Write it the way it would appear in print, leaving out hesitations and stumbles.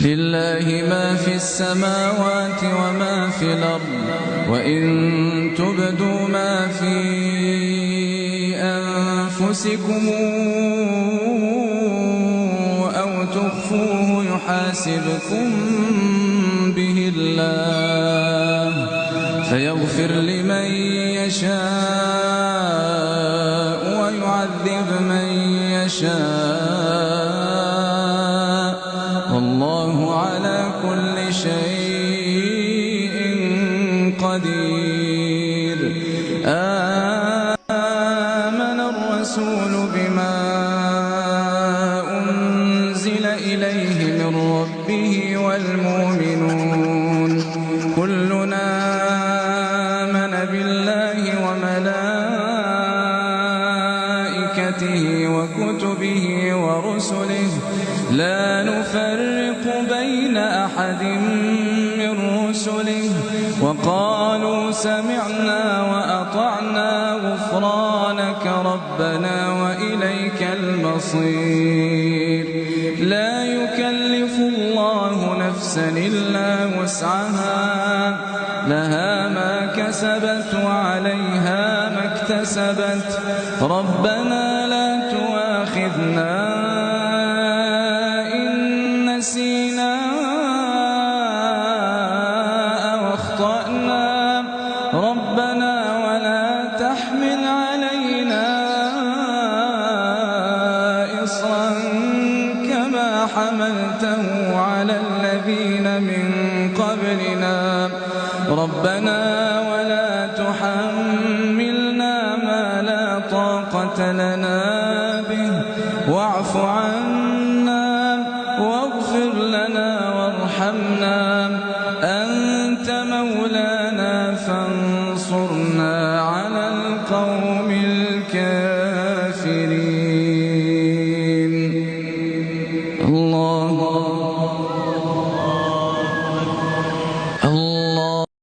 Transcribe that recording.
لله ما في السماوات وما في الأرض وإن تبدوا ما في أنفسكم أو تخفوه يحاسبكم به الله فيغفر لمن يشاء ويعذب من يشاء والله على كل شيء قدير. آمن الرسول بما أنزل إليه من ربه والمؤمنون كلنا آمن بالله وملائكته وكتبه ورسله لا نفرق بين أحد من رسله وقالوا سمعنا وأطعنا غفرانك ربنا وإليك المصير. لا يكلف الله نفسا إلا وسعها لها ما كسبت وعليها ما اكتسبت ربنا لا تؤاخذنا نسينا أو أخطأنا ربنا ولا تحمل علينا إصرا كما حملته على الذين من قبلنا ربنا ولا تحملنا ما لا طاقة لنا به واعف عنا واغفر لنا وارحمنا أنت مولانا فانصرنا على القوم الكافرين. الله